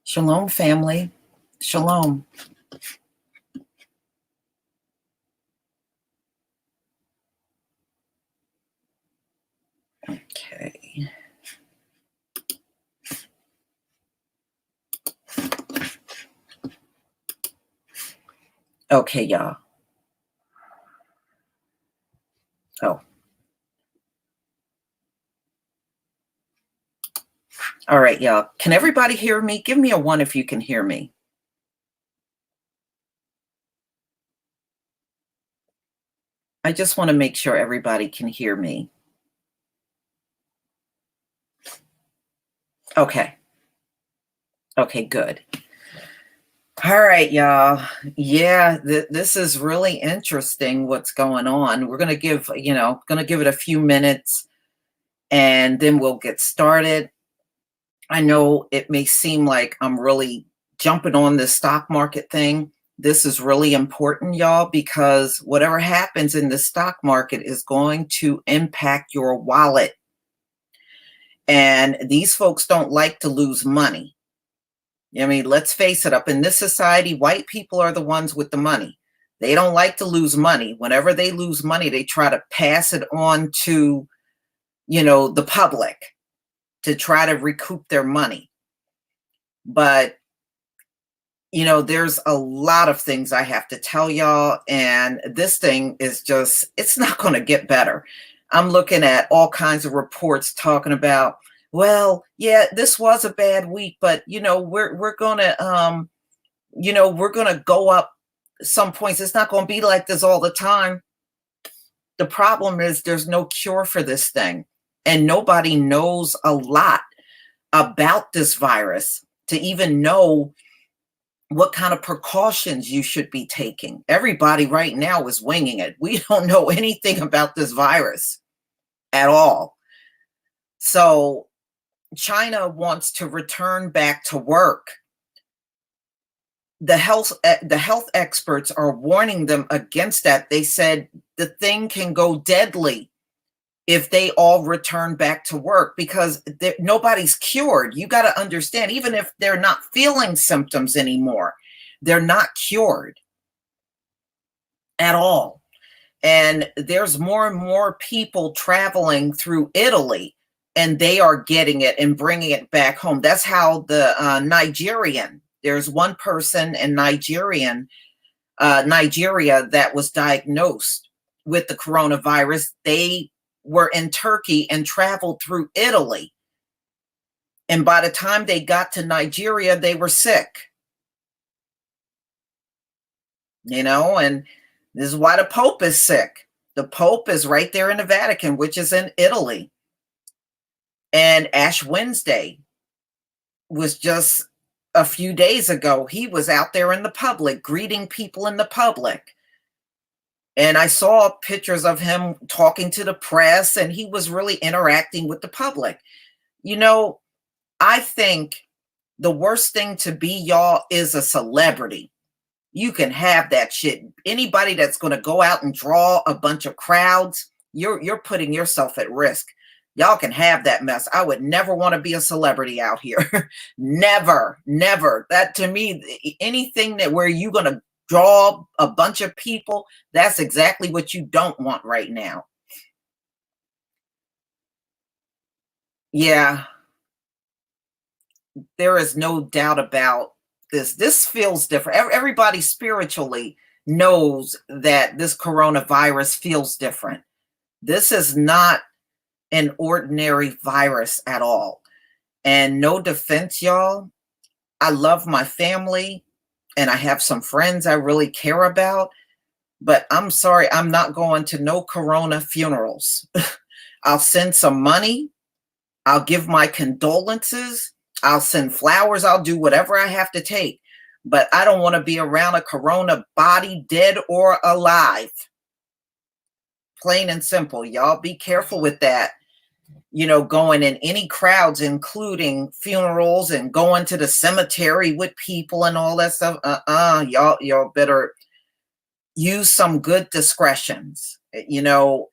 Shalom, family. Shalom. Okay. Okay, y'all. Oh, all right, y'all. Can everybody hear me? Give me a one if you can hear me. I just want to make sure everybody can hear me. Okay. Okay, good. All right, y'all. Yeah, this is really interesting what's going on. We're going to give it a few minutes and then we'll get started. I know it may seem like I'm really jumping on this stock market thing. This is really important, y'all, because whatever happens in the stock market is going to impact your wallet. And these folks don't like to lose money. I mean, let's face it, up in this society, white people are the ones with the money. They don't like to lose money. Whenever they lose money, they try to pass it on to, the public to try to recoup their money. But there's a lot of things I have to tell y'all, and this thing is it's not going to get better. I'm looking at all kinds of reports talking about, well, yeah, this was a bad week, but we're going to we're going to go up some points. It's not going to be like this all the time. The problem is there's no cure for this thing, and nobody knows a lot about this virus to even know what kind of precautions you should be taking. Everybody right now is winging it. We don't know anything about this virus at all. So China wants to return back to work. The health experts are warning them against that. They said the thing can go deadly if they all return back to work because nobody's cured. You got to understand, even if they're not feeling symptoms anymore, they're not cured at all. And there's more and more people traveling through Italy, and they are getting it and bringing it back home. That's how the there's one person in Nigeria that was diagnosed with the coronavirus. They were in Turkey and traveled through Italy. And by the time they got to Nigeria, they were sick. And this is why the Pope is sick. The Pope is right there in the Vatican, which is in Italy. And Ash Wednesday was just a few days ago. He was out there in the public, greeting people in the public. And I saw pictures of him talking to the press, and he was really interacting with the public. I think the worst thing to be, y'all, is a celebrity. You can have that shit. Anybody that's going to go out and draw a bunch of crowds, you're putting yourself at risk. Y'all can have that mess. I would never want to be a celebrity out here. Never. That, to me, anything that where you're going to draw a bunch of people, that's exactly what you don't want right now. Yeah. There is no doubt about this. This feels different. Everybody spiritually knows that this coronavirus feels different. This is not an ordinary virus at all. And no defense, y'all. I love my family and I have some friends I really care about, but I'm sorry, I'm not going to no corona funerals. I'll send some money. I'll give my condolences. I'll send flowers. I'll do whatever I have to take. But I don't want to be around a corona body, dead or alive. Plain and simple. Y'all be careful with that. Going in any crowds, including funerals and going to the cemetery with people and all that stuff. Y'all better use some good discretions,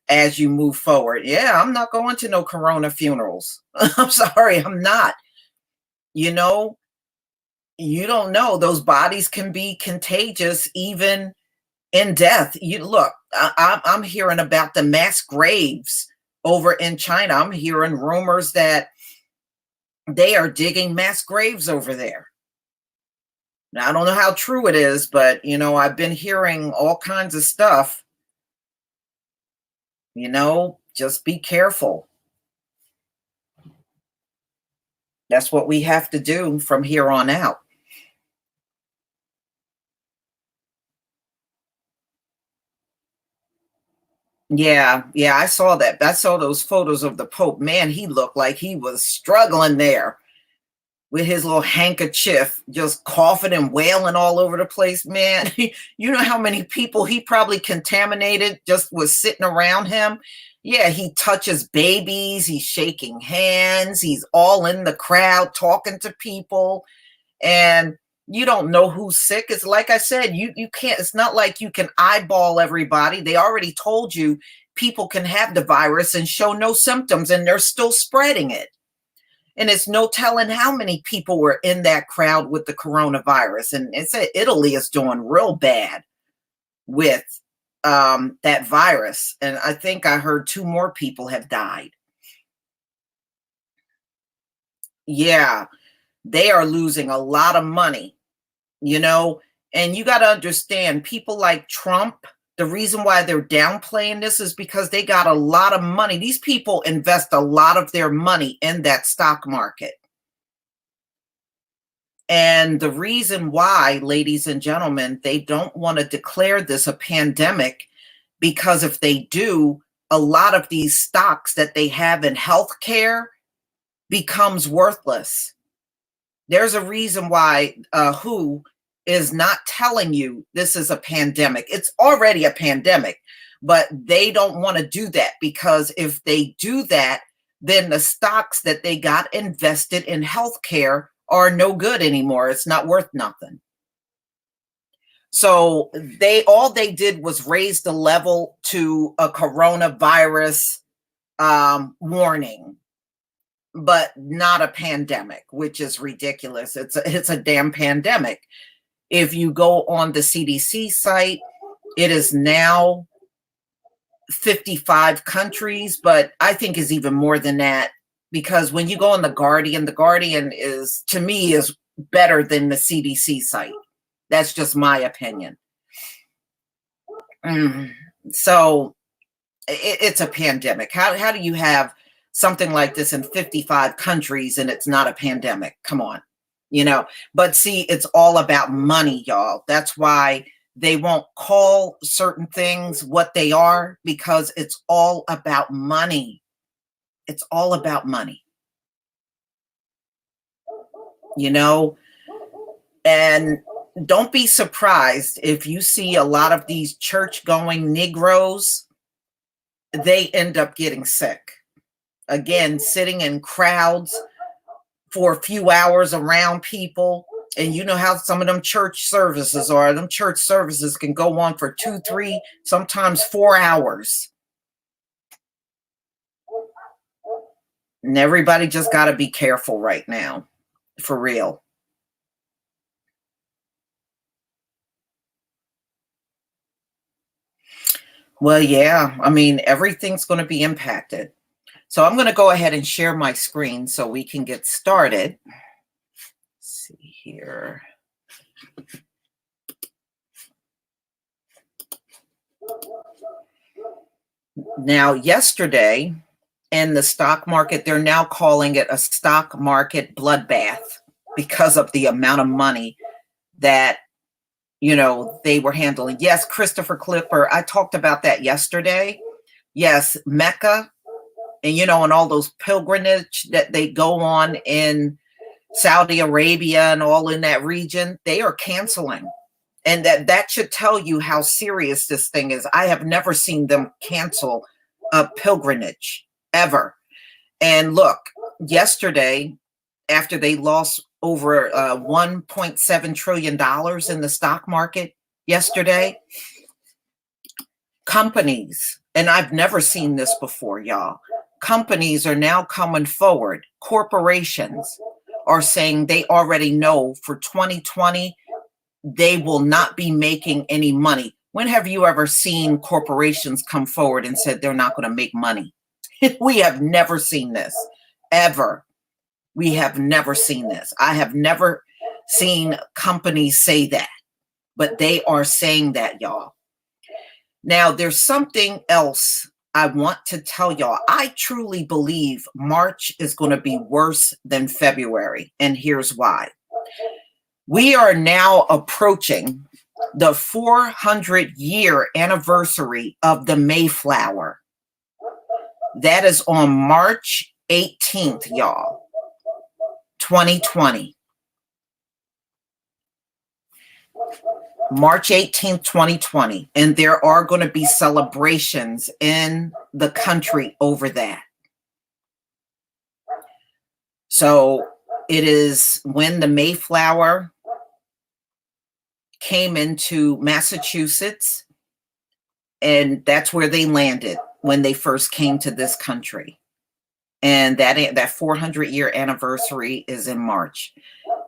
as you move forward. Yeah, I'm not going to no corona funerals. I'm sorry, I'm not. You don't know. Those bodies can be contagious even in death. You look, I'm hearing about the mass graves over in China. I'm hearing rumors that they are digging mass graves over there. Now, I don't know how true it is, but I've been hearing all kinds of stuff. Just be careful. That's what we have to do from here on out. Yeah, yeah, I saw that. I saw those photos of the Pope. Man, he looked like he was struggling there with his little handkerchief, just coughing and wailing all over the place. Man, you know how many people he probably contaminated just was sitting around him? Yeah, he touches babies, he's shaking hands, he's all in the crowd talking to people, and you don't know who's sick. It's like I said, you can't, it's not like you can eyeball everybody. They already told you people can have the virus and show no symptoms and they're still spreading it. And it's no telling how many people were in that crowd with the coronavirus. And it said Italy is doing real bad with that virus. And I think I heard 2 more people have died. Yeah, they are losing a lot of money, you know, and you got to understand people like Trump. The reason why they're downplaying this is because they got a lot of money. These people invest a lot of their money in that stock market. And the reason why, ladies and gentlemen, they don't want to declare this a pandemic, because if they do, a lot of these stocks that they have in healthcare becomes worthless. There's a reason why WHO is not telling you this is a pandemic. It's already a pandemic, but they don't want to do that, because if they do that, then the stocks that they got invested in healthcare are no good anymore. It's not worth nothing. So all they did was raise the level to a coronavirus warning, but not a pandemic, which is ridiculous. It's a damn pandemic. If you go on the CDC site, it is now 55 countries, but I think is even more than that, because when you go on the Guardian is, to me, is better than the CDC site. That's just my opinion. So it's a pandemic. How do you have something like this in 55 countries and it's not a pandemic? Come on, but see, it's all about money, y'all. That's why they won't call certain things what they are, because it's all about money. It's all about money, and don't be surprised if you see a lot of these church going Negroes, they end up getting sick. Again, sitting in crowds for a few hours around people. And you know how some of them church services are. Them church services can go on for 2, 3, sometimes 4 hours. And everybody just got to be careful right now, for real. Well, yeah, I mean, everything's going to be impacted. So I'm going to go ahead and share my screen so we can get started. Let's see here. Now, yesterday in the stock market, they're now calling it a stock market bloodbath because of the amount of money that they were handling. Yes, Christopher Clipper, I talked about that yesterday. Yes, Mecca, and and all those pilgrimage that they go on in Saudi Arabia and all in that region, they are canceling. And that should tell you how serious this thing is. I have never seen them cancel a pilgrimage ever. And look, yesterday, after they lost over $1.7 trillion in the stock market yesterday, companies, and I've never seen this before, y'all, companies are now coming forward, corporations are saying they already know for 2020 they will not be making any money. When have you ever seen corporations come forward and said they're not going to make money? We have never seen this, ever. We have never seen this. I have never seen companies say that, but they are saying that, y'all. Now, there's something else I want to tell y'all. I truly believe March is going to be worse than February, and here's why. We are now approaching the 400-year anniversary of the Mayflower. That is on March 18th, y'all, 2020. March 18th, 2020. And there are going to be celebrations in the country over that. So it is when the Mayflower came into Massachusetts, and that's where they landed when they first came to this country. And that 400-year anniversary is in March.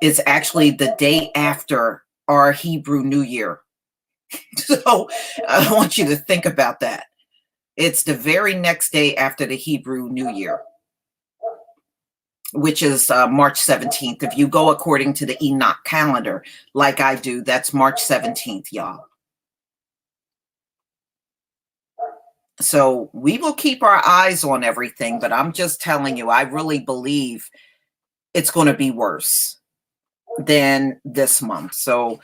It's actually the day after our Hebrew New Year. So I want you to think about that. It's the very next day after the Hebrew New Year, which is March 17th. If you go according to the Enoch calendar, like I do, that's March 17th, y'all. So we will keep our eyes on everything, but I'm just telling you, I really believe it's going to be worse than this month. So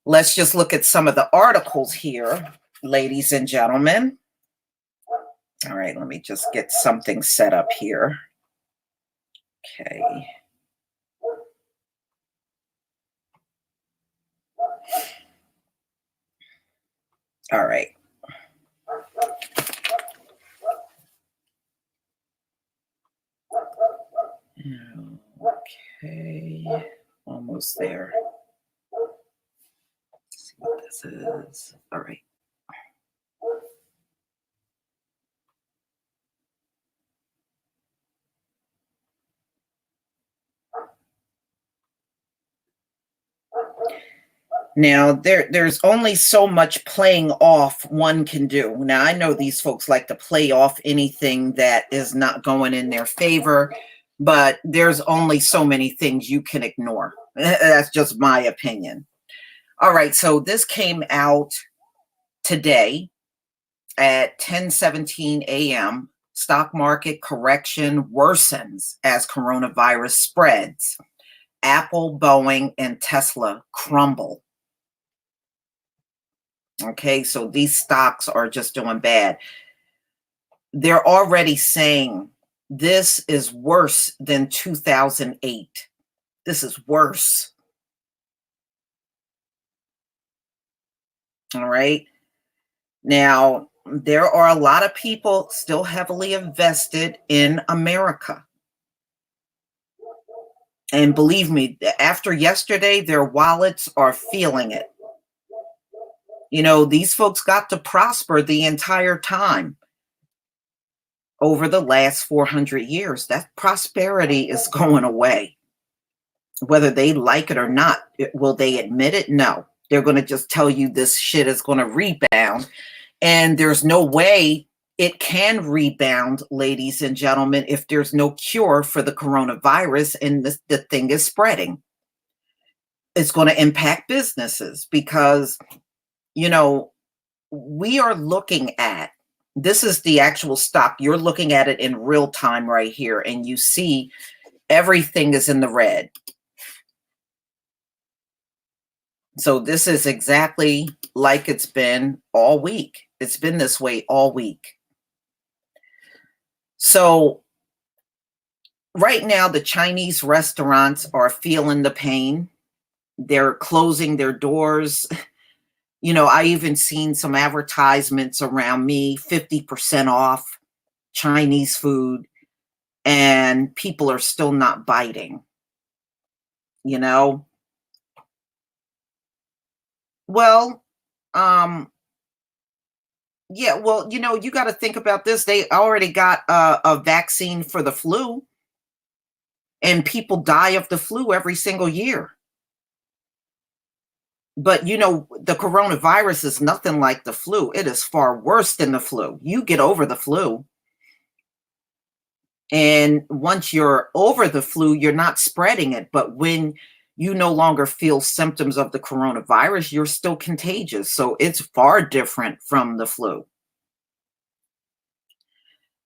let's just look at some of the articles here, ladies and gentlemen. All right, let me just get something set up here. Okay. All right. Okay, almost there. Let's see what this is. All right. Now, there's only so much playing off one can do. Now, I know these folks like to play off anything that is not going in their favor, but there's only so many things you can ignore. That's just my opinion. All right, so this came out today at 10:17 a.m. Stock market correction worsens as coronavirus spreads. Apple, Boeing, and Tesla crumble. Okay, so these stocks are just doing bad. They're already saying this is worse than 2008. This is worse. All right. Now, there are a lot of people still heavily invested in America. And believe me, after yesterday, their wallets are feeling it. You know, these folks got to prosper the entire time over the last 400 years. That prosperity is going away. Whether they like it or not, will they admit it? No. They're going to just tell you this shit is going to rebound. And there's no way it can rebound, ladies and gentlemen, if there's no cure for the coronavirus and the thing is spreading. It's going to impact businesses because, you know, we are looking at, this is the actual stock. You're looking at it in real time right here, and you see everything is in the red. So this is exactly like it's been all week. It's been this way all week. So right now, the Chinese restaurants are feeling the pain. They're closing their doors. You know, I even seen some advertisements around me, 50% off Chinese food, and people are still not biting, you know? Well, yeah, well, you know, you got to think about this. They already got a vaccine for the flu. and people die of the flu every single year. But the coronavirus is nothing like the flu. It is far worse than the flu. You get over the flu. And once you're over the flu, you're not spreading it. But when you no longer feel symptoms of the coronavirus, you're still contagious. So it's far different from the flu.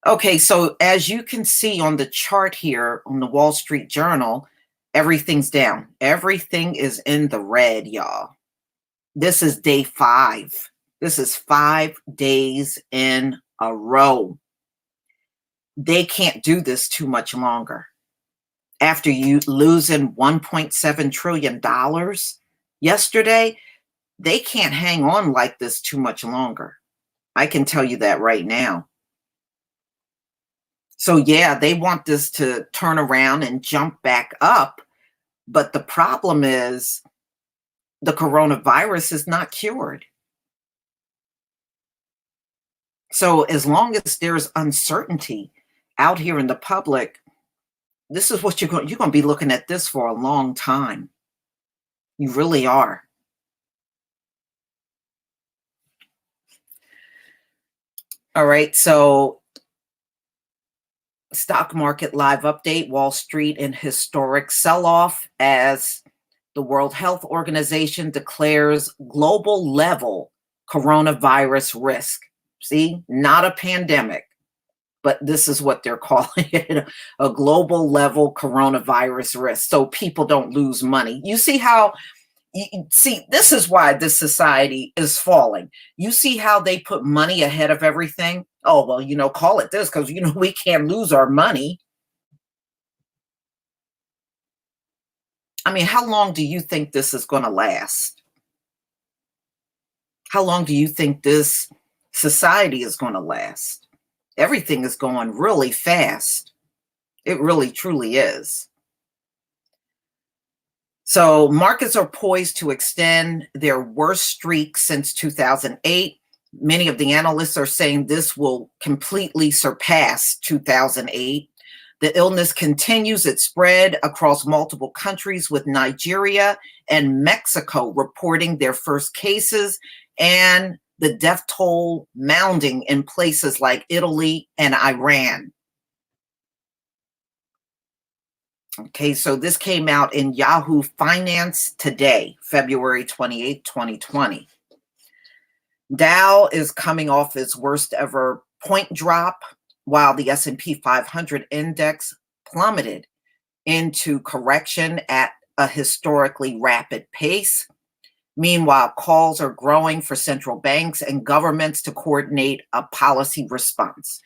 Okay, so as you can see on the chart here on the Wall Street Journal, everything's down. Everything is in the red, y'all. This is day 5. This is 5 days in a row. They can't do this too much longer. After you losing $1.7 trillion yesterday, they can't hang on like this too much longer. I can tell you that right now. So yeah, they want this to turn around and jump back up. But the problem is the coronavirus is not cured. So as long as there's uncertainty out here in the public, this is what you're going to be looking at this for a long time. You really are. All right, so stock market live update, Wall Street in historic sell-off as the World Health Organization declares global level coronavirus risk. See, not a pandemic, but this is what they're calling it, a global level coronavirus risk. So people don't lose money. You see how, this is why this society is falling. You see how they put money ahead of everything? Oh, well, call it this because, we can't lose our money. I mean, how long do you think this is going to last? How long do you think this society is going to last? Everything is going really fast. It really, truly is. So markets are poised to extend their worst streak since 2008. Many of the analysts are saying this will completely surpass 2008. The illness continues its spread across multiple countries, with Nigeria and Mexico reporting their first cases, and the death toll mounting in places like Italy and Iran. Okay, so this came out in Yahoo Finance today, February 28, 2020. Dow is coming off its worst ever point drop, while the S&P 500 index plummeted into correction at a historically rapid pace. Meanwhile, calls are growing for central banks and governments to coordinate a policy response.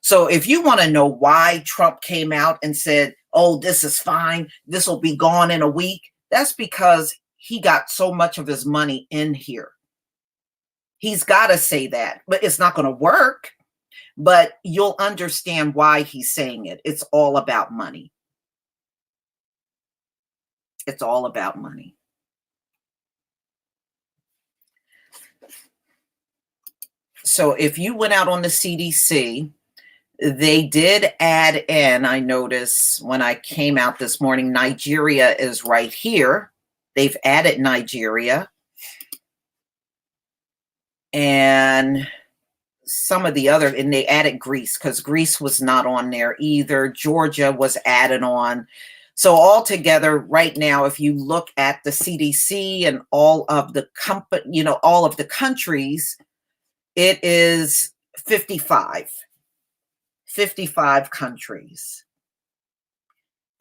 So if you want to know why Trump came out and said, oh, this is fine, this will be gone in a week, that's because he got so much of his money in here. He's got to say that, but it's not going to work. But you'll understand why he's saying it. It's all about money. It's all about money. So if you went out on the CDC, they did add in, I noticed when I came out this morning, Nigeria is right here. They've added Nigeria. And some of the other, and they added Greece because Greece was not on there either. Georgia was added on. So altogether, right now, if you look at the CDC and all of the all of the countries, it is 55 countries.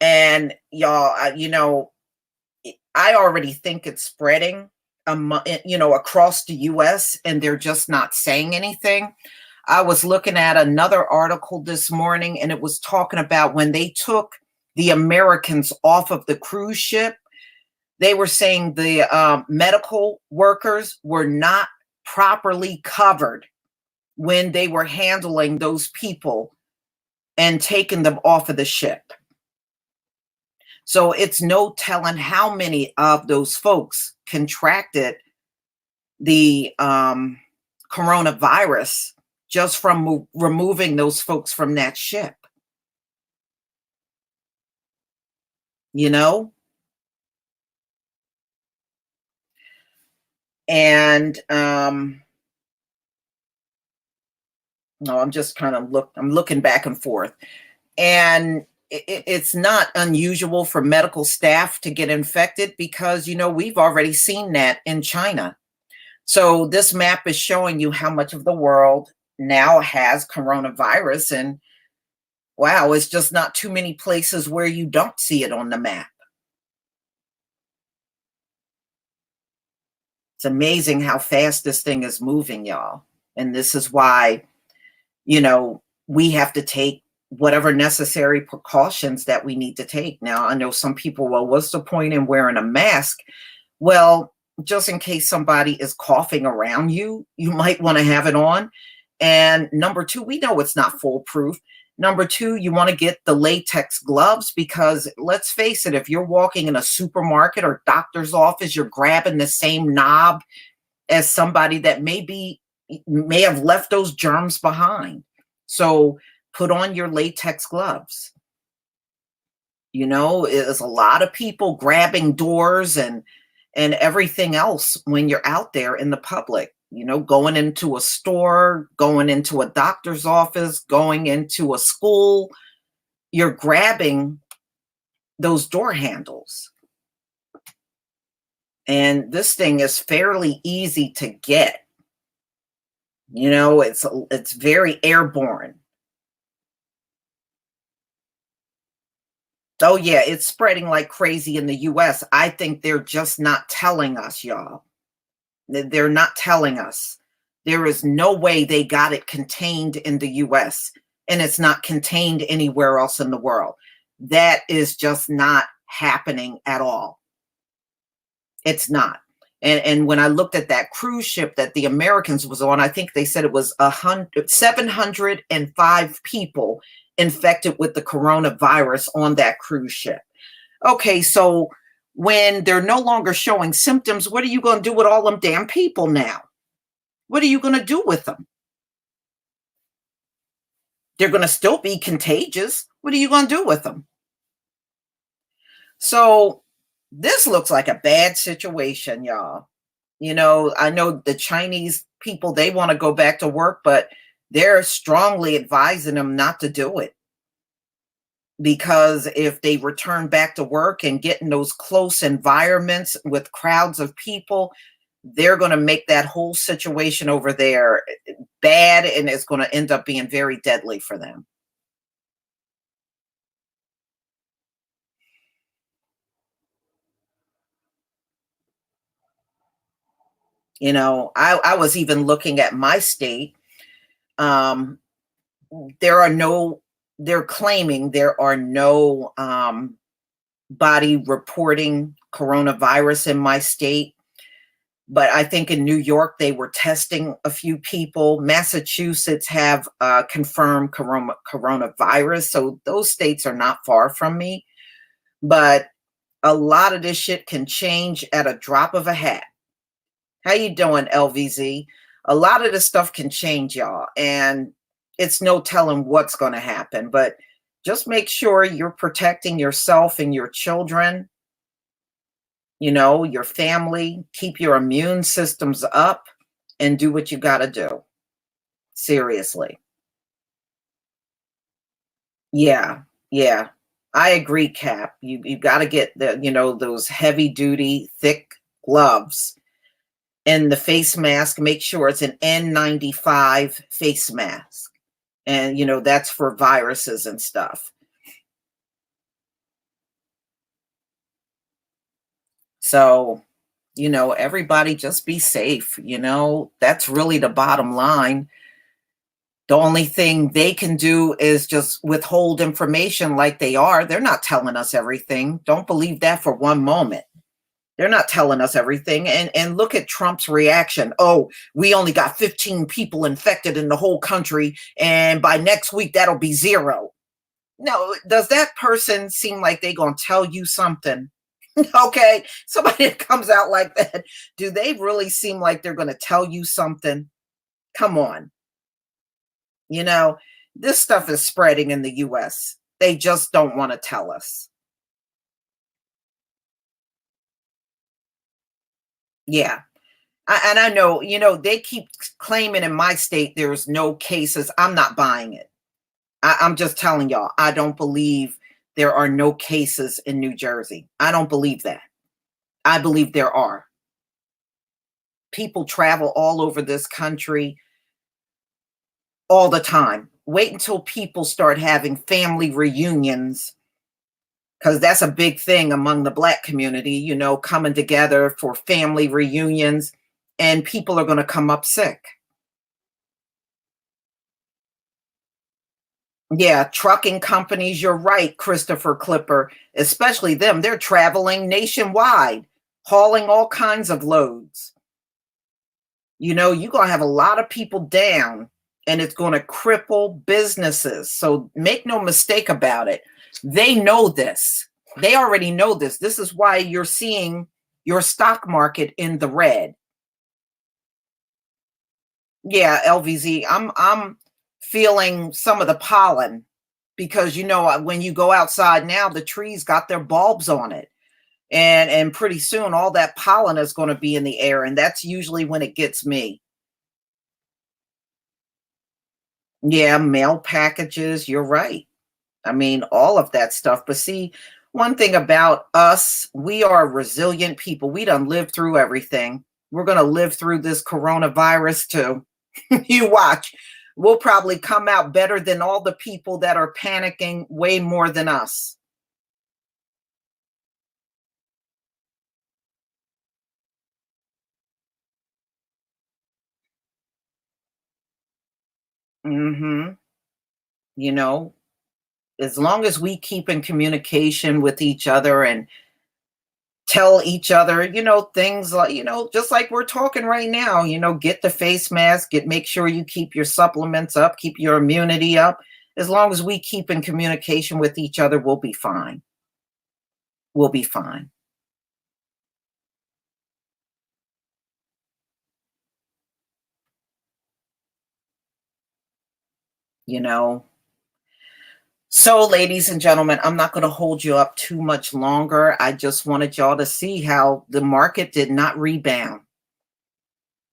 And y'all, I already think it's spreading, across the US, and they're just not saying anything. I was looking at another article this morning, and it was talking about when they took the Americans off of the cruise ship, they were saying the medical workers were not properly covered when they were handling those people and taking them off of the ship. So it's no telling how many of those folks contracted the coronavirus just from removing those folks from that ship. you know? And no, I'm just kind of I'm looking back and forth. And it's not unusual for medical staff to get infected because, we've already seen that in China. So this map is showing you how much of the world now has coronavirus. And wow, it's just not too many places where you don't see it on the map. It's amazing how fast this thing is moving, y'all. And this is why, we have to take whatever necessary precautions that we need to take. Now, I know some people, well, what's the point in wearing a mask? Well, just in case somebody is coughing around you, you might want to have it on. And number two, we know it's not foolproof. Number two, you want to get the latex gloves because let's face it, if you're walking in a supermarket or doctor's office, you're grabbing the same knob as somebody that may have left those germs behind. So put on your latex gloves. There's a lot of people grabbing doors and everything else when you're out there in the public, going into a store, going into a doctor's office, going into a school, you're grabbing those door handles. And this thing is fairly easy to get. It's very airborne. Oh yeah, it's spreading like crazy in the US. I think they're just not telling us, y'all. They're not telling us. There is no way they got it contained in the US and it's not contained anywhere else in the world. That is just not happening at all. It's not. And when I looked at that cruise ship that the Americans was on, I think they said it was 705 people infected with the coronavirus on that cruise ship. Okay, so when they're no longer showing symptoms, what are you going to do with all them damn people now? What are you going to do with them? They're going to still be contagious. What are you going to do with them? So this looks like a bad situation, y'all. I know the Chinese people, they want to go back to work, but they're strongly advising them not to do it. Because if they return back to work and get in those close environments with crowds of people, they're going to make that whole situation over there bad and it's going to end up being very deadly for them. I was even looking at my state. Um, there are no, they're claiming there are no body reporting coronavirus in my state. But I think in New York, they were testing a few people. Massachusetts have confirmed coronavirus. So those states are not far from me. But a lot of this shit can change at a drop of a hat. How you doing, LVZ? A lot of this stuff can change, y'all. And it's no telling what's going to happen. But just make sure you're protecting yourself and your children, your family, keep your immune systems up and do what you got to do. Seriously. Yeah. Yeah. I agree, Cap. You got to get those heavy duty thick gloves and the face mask. Make sure it's an N95 face mask. And that's for viruses and stuff. So, everybody just be safe, that's really the bottom line. The only thing they can do is just withhold information like they are. They're not telling us everything. Don't believe that for one moment. They're not telling us everything. And look at Trump's reaction. Oh, we only got 15 people infected in the whole country, and by next week that'll be zero. No, does that person seem like they gonna tell you something? Okay, somebody that comes out like that, do they really seem like they're gonna tell you something? Come on. You know, this stuff is spreading in the US. They just don't want to tell us. Yeah. And I know, they keep claiming in my state there's no cases. I'm not buying it. I'm just telling y'all, I don't believe there are no cases in New Jersey. I don't believe that. I believe there are. People travel all over this country all the time. Wait until people start having family reunions, because that's a big thing among the Black community, coming together for family reunions, and people are going to come up sick. Yeah, trucking companies, you're right, Christopher Clipper, especially them. They're traveling nationwide, hauling all kinds of loads. You're going to have a lot of people down, and it's going to cripple businesses. So make no mistake about it. They know this. They already know this. This is why you're seeing your stock market in the red. Yeah, LVZ. I'm feeling some of the pollen because when you go outside now, the trees got their bulbs on it. And pretty soon all that pollen is going to be in the air, and that's usually when it gets me. Yeah, mail packages, you're right. I mean, all of that stuff. But see, one thing about us, we are resilient people. We done lived through everything. We're going to live through this coronavirus too. You watch. We'll probably come out better than all the people that are panicking way more than us. Mhm. You know, as long as we keep in communication with each other and tell each other, things like, just like we're talking right now, get the face mask, make sure you keep your supplements up, keep your immunity up. As long as we keep in communication with each other, we'll be fine. We'll be fine. You know, So, ladies and gentlemen, I'm not going to hold you up too much longer. I just wanted y'all to see how the market did not rebound.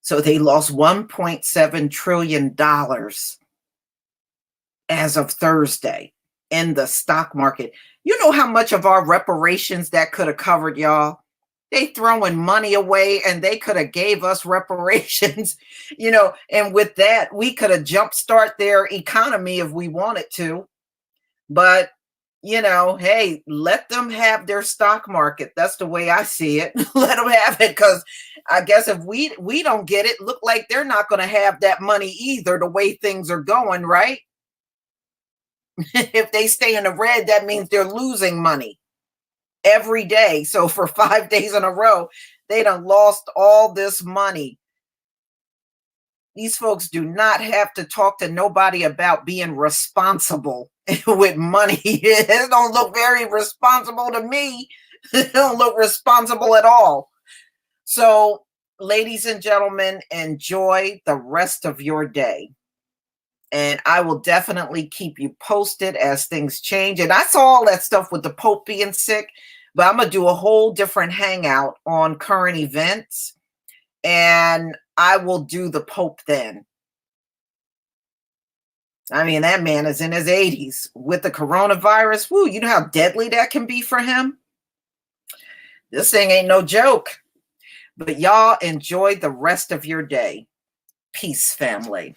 So, they lost $1.7 trillion as of Thursday in the stock market. You know how much of our reparations that could have covered, y'all? They throwing money away and they could have gave us reparations, and with that, we could have jumpstart their economy if we wanted to. But hey, let them have their stock market. That's the way I see it. Let them have it, because I guess if we don't get it, look like they're not going to have that money either. The way things are going, right? If they stay in the red, that means they're losing money every day. So for 5 days in a row, they done lost all this money. These folks do not have to talk to nobody about being responsible with money. It don't look very responsible to me. It don't look responsible at all. So, ladies and gentlemen, enjoy the rest of your day. And I will definitely keep you posted as things change. And I saw all that stuff with the Pope being sick, but I'm going to do a whole different hangout on current events. And I will do the Pope then. I mean, that man is in his 80s with the coronavirus. Woo, you know how deadly that can be for him? This thing ain't no joke. But y'all enjoy the rest of your day. Peace, family.